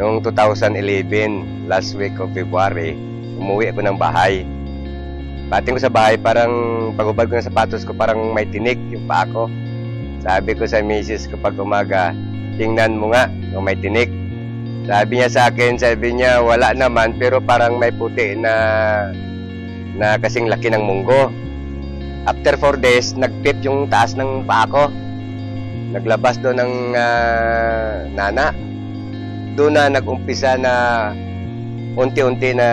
Noong 2011, last week of February, umuwi ako ng bahay. Pating ko sa bahay, parang pagubad ko ng sapatos ko, parang may tinik yung paa ko. Sabi ko sa misis kapag umaga, tingnan mo nga kung may tinik. Sabi niya sa akin, sabi niya wala naman pero parang may puti na kasing laki ng munggo. After 4 days, nagpip yung taas ng paa ko. Naglabas doon ng nana. Doon na nag-umpisa na unti-unti na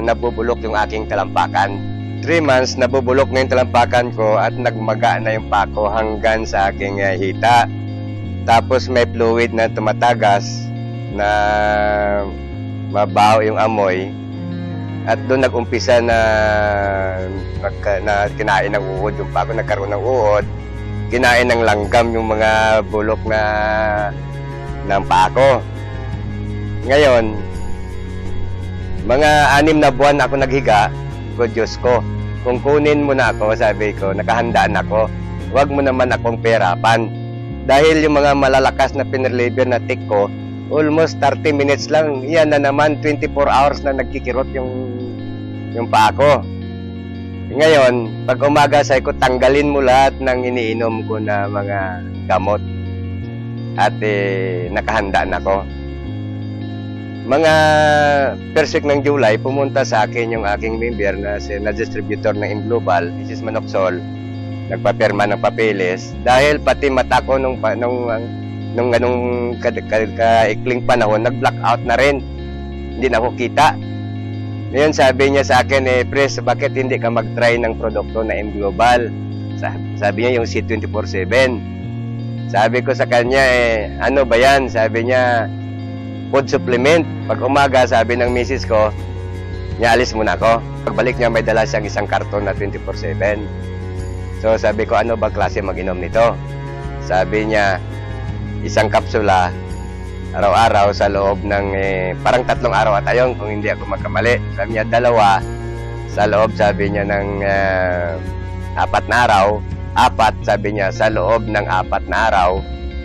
nabubulok yung aking talampakan. 3 months, nabubulok na yung talampakan ko at nagmaga na yung paa ko hanggang sa aking hita. Tapos may fluid na tumatagas na mabaho yung amoy. At doon nag-umpisa na kinain ng uod yung paa ko, nagkaroon ng uod. Kinain ng langgam yung mga bulok ng paa ko. Ngayon, mga 6 na buwan ako naghiga, ko Diyos ko, kung kunin mo na ako, sabi ko, nakahandaan ako, huwag mo naman akong perapan. Dahil yung mga malalakas na pinreliver na tick ko, almost 30 minutes lang, yan na naman, 24 hours na nagkikirot yung paa ko. Ngayon, pag umaga, sabi ko, tanggalin mo lahat ng iniinom ko na mga gamot. At nakahandaan ako. Mga first week ng July, pumunta sa akin yung aking member na distributor ng Inglobal, Mrs. Manoxol, nagpapirma ng papeles dahil pati mata ko nung ganung kaikling panahon, nag-blackout na rin. Hindi na ako kita. Ngayon sabi niya sa akin, Pres, bakit hindi ka mag-try ng produkto na Inglobal? Sabi niya yung C24/7. Sabi ko sa kanya, ano ba yan? Sabi niya, food supplement. Pag umaga, sabi ng misis ko, niya alis muna ako. Pagbalik niya, may dala siyang isang karton na 24/7. So sabi ko, ano ba klase mag-inom nito? Sabi niya, isang kapsula, araw-araw sa loob ng, parang 3 araw at ayon kung hindi ako magkamali. Sabi niya, 2 sa loob, sabi niya, ng 4 na araw. 4, sabi niya, sa loob ng 4 na araw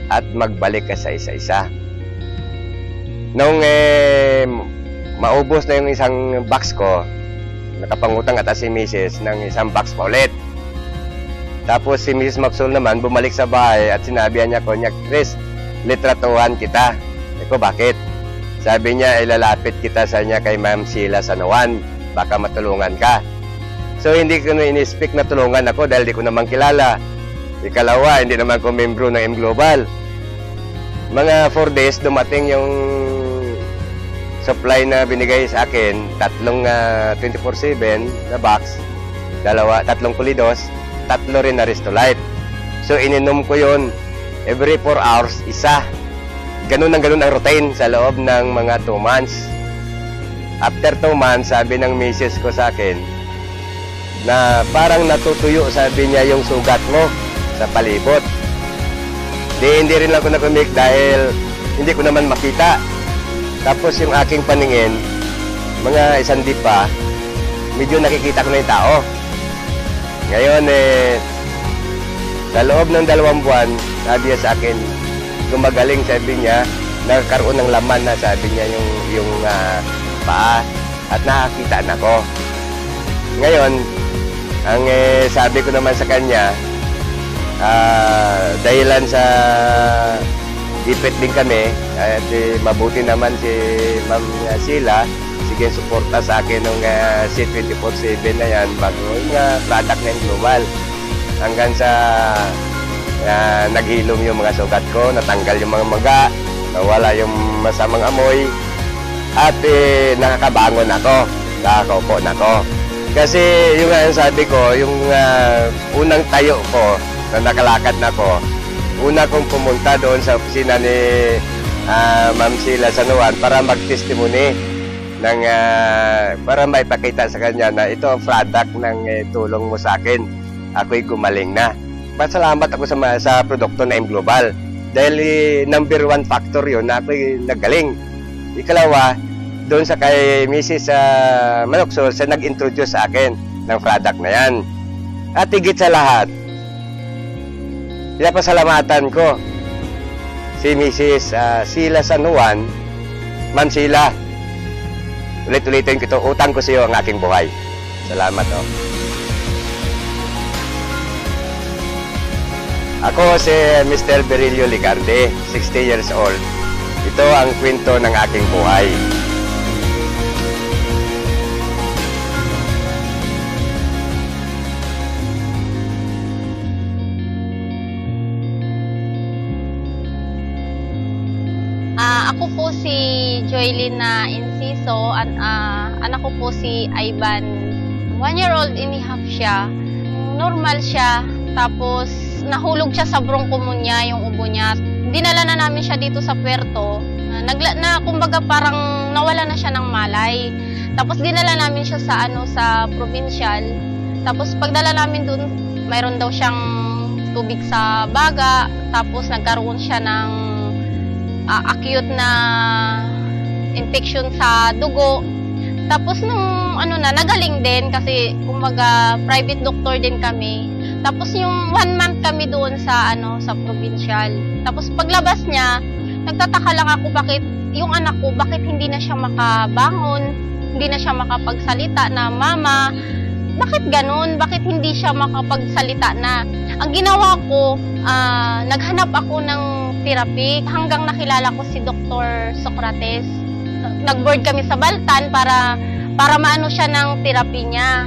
at magbalik ka sa isa-isa. Nung maubos na yung isang box ko, nakapangutang ata si Mrs. ng isang box pa ulit. Tapos si Mrs. Maxwell naman bumalik sa bahay at sinabihan niya ko, Chris, litratuhan kita. Eko, bakit? Sabi niya, ilalapit kita sa niya kay Ma'am Sheila Sanoan, baka matulungan ka. So hindi ko na in-speak na tulungan ako dahil di ko naman kilala. Ikalawa, hindi naman ko membro ng Inglobal. Mga 4 days, dumating yung supply na binigay sa akin, 3 24/7 na box, 3 pulidos, 3 rin na Restolite. So ininom ko yun every 4 hours, isa. Ganun ang routine sa loob ng mga 2 months. After 2 months, sabi ng misis ko sa akin na parang natutuyo, sabi niya, yung sugat mo sa palibot. Hindi rin ako nakumik dahil hindi ko naman makita. Tapos yung aking paningin, mga 1 di pa, medyo nakikita ko na yung tao. Ngayon, sa loob ng 2 buwan, sabi niya sa akin, gumagaling, sabi niya, nagkaroon ng laman na, sabi niya, yung paa, at nakakita na ko. Ngayon, ang sabi ko naman sa kanya, dahilan sa ipit din kami at mabuti naman si Ma'am Sheila, sige suporta sa akin ng C24/7 na yan bago yung product ng Global hanggang sa naghilom yung mga sugat ko, natanggal yung mga maga, nawala yung masamang amoy at nakakabangon ako, nakakaupo na ako. Kasi yung sabi ko, yung unang tayo ko na nakalakad na ko, una kong pumunta doon sa opisina ni Ma'am Sheila Sanoan para mag-testimony ng, para maipakita sa kanya na ito ang product ng tulong mo sa akin. Ako'y gumaling na. Pasalamat ako sa produkto na Inglobal dahil number 1 factor yun na ako'y nagaling. Ikalawa, doon sa kay Mrs. Manoxol, siya nag-introduce sa akin ng product na yan. At higit sa lahat, pinapasalamatan ko si Mrs. Sheila Sanoan Ma'am Sheila, ulit-ulitin ko ito, utang ko sa iyo ang aking buhay. Salamat, oh. Ako si Mr. Berilio Ligarde, 60 years old. Ito ang kwento ng aking buhay. Ako po si Joylina Enciso, anak ko po si Ivan. 1-year-old and a half siya. Normal siya, tapos nahulog siya sa bronchopneumonia yung ubo niya. Dinala na namin siya dito sa puerto. Kumbaga parang nawala na siya ng malay. Tapos dinala namin siya sa provincial. Tapos pagdala namin dun, mayroon daw siyang tubig sa baga. Tapos nagkaroon siya ng acute na infection sa dugo. Tapos nung nagaling din kasi kumbaga private doctor din kami. Tapos yung 1 month kami doon sa provincial. Tapos paglabas niya, nagtataka lang ako bakit yung anak ko hindi na siya makabangon, hindi na siya makapagsalita na mama. Bakit ganun? Bakit hindi siya makapagsalita na? Ang ginawa ko, naghanap ako ng therapy hanggang nakilala ko si Dr. Socrates. Nag-board kami sa Baltan para maano siya ng therapy niya.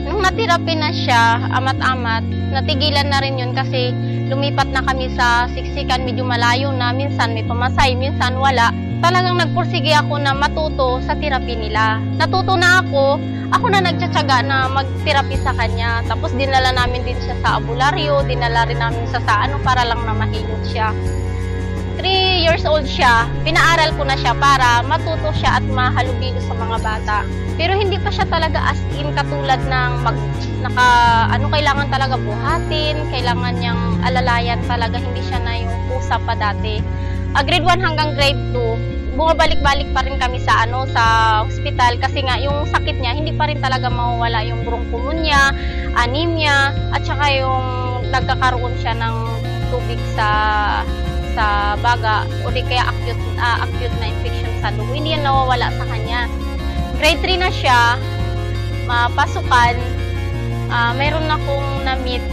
Nung na-therapy na siya, amat-amat, natigilan na rin yun kasi lumipat na kami sa Siksikan, medyo malayo na, minsan may pamasay, minsan wala. Talagang nagpursige ako na matuto sa therapy nila. Natuto na ako na nagtsatsaga na mag-therapy sa kanya. Tapos dinala namin din siya sa albularyo, dinala rin namin siya sa para lang na mahilot siya. 3 years old siya, pinaaral ko na siya para matuto siya at mahalubilo sa mga bata. Pero hindi pa siya talaga as in katulad ng kailangan talaga buhatin, kailangan niyang alalayan talaga, hindi siya na yung pusa pa dati. Grade 1 hanggang grade 2, bumabalik-balik pa rin kami sa hospital kasi nga yung sakit niya hindi pa rin talaga mawawala, yung bronchopneumonia, anemia, at saka yung nagkakaroon siya ng tubig sa baga o di kaya acute na infection sa dugo. Hindi yan nawawala sa kanya. Grade 3 na siya, pasukan, mayroon akong na-meet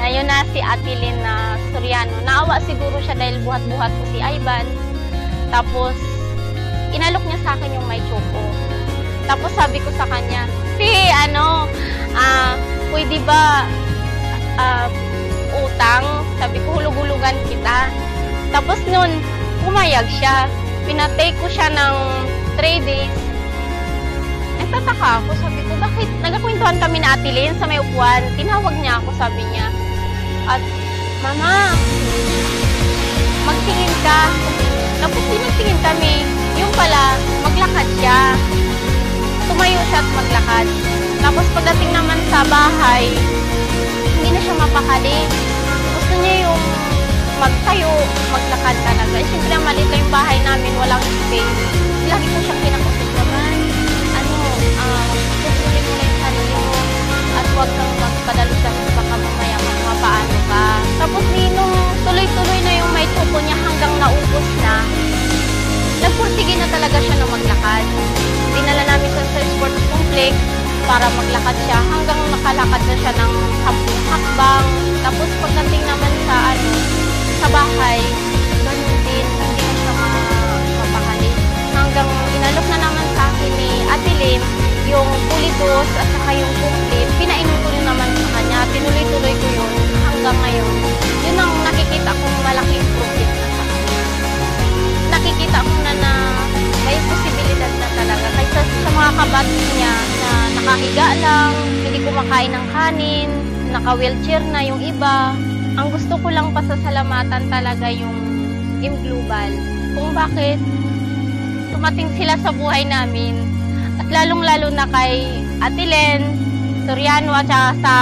na yun na si Ate Lynn na Soriano. Naawa siguro siya dahil buhat-buhat ko si Ivan. Tapos, inalok niya sa akin yung may choco. Tapos sabi ko sa kanya, pwede ba utang? Sabi ko, hulug-hulugan kita. Tapos nun, pumayag siya. Pinatake ko siya ng 3 days. Nagtataka ako, sabi ko, bakit? Nagkakwentuhan kami na Ate Lynn sa may upuan. Tinawag niya ako, sabi niya. At, Mama, magtingin ka. Tapos pinagtingin kami. Yung pala, maglakad siya. Tumayo siya at maglakad. Tapos pagdating naman sa bahay, hindi na siya mapakali. Gusto niya yung magtayo, maglakad talaga. Siyempre, maliit lang yung bahay namin, walang space. Lagi ko siyang kinakusap naman. Susunin mo na yung sarili mo at huwag kang magpadalo-dalo baka mamaya mapaano ka. Tapos nung tuloy-tuloy na yung may tuko niya hanggang naubos na, nagpursige na talaga siya na maglakad. Dinala namin sa sports complex para maglakad siya hanggang nakalakad na siya ng 10 hakbang. Tapos pagdating naman sa bahay, ganun din, hindi na siya mapakali. Hanggang inalok na naman sa akin ni Ate Lynn yung pulidos at saka yung complete. Pinainom ko rin naman sa kanya. Tinuloy-tuloy ko yun hanggang ngayon. Yun ang nakikita kong malaki improvement na sa kanya. Nakikita ko na may posibilidad na talaga. Kaysa sa mga kabati niya na nakahiga lang, hindi kumakain ng kanin, naka-wheelchair na yung iba. Ang gusto ko lang pasasalamatan talaga yung Team Global. Kung bakit tumating sila sa buhay namin. At lalong-lalo na kay Ate Lynn Soriano at sa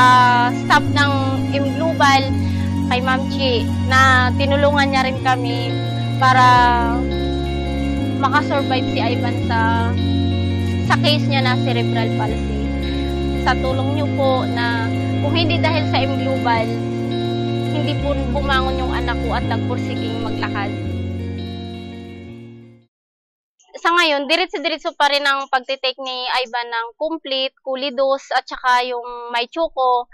staff ng Team Global, kay Ma'am Chi, na tinulungan niya rin kami para makasurvive si Ivan sa case niya na cerebral palsy. Sa tulong niyo po na kung hindi dahil sa Team Global, hindi po bumangon yung anak ko at nagpursiging maglakad. Sa ngayon, diretso-diretso pa rin ang pagtitake ni Ivan ng complete, Kulidos, at saka yung may chuko,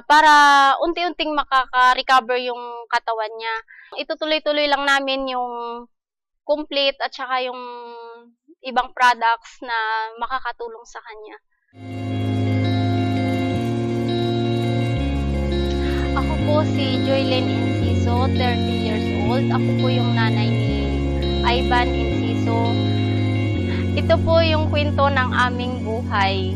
para unti-unting makaka-recover yung katawan niya. Itutuloy-tuloy lang namin yung complete at saka yung ibang products na makakatulong sa kanya. Ako po si Joylyn Enciso, 30 years old. Ako po yung nanay ni Ivan Enciso. Ito po yung kwento ng aming buhay.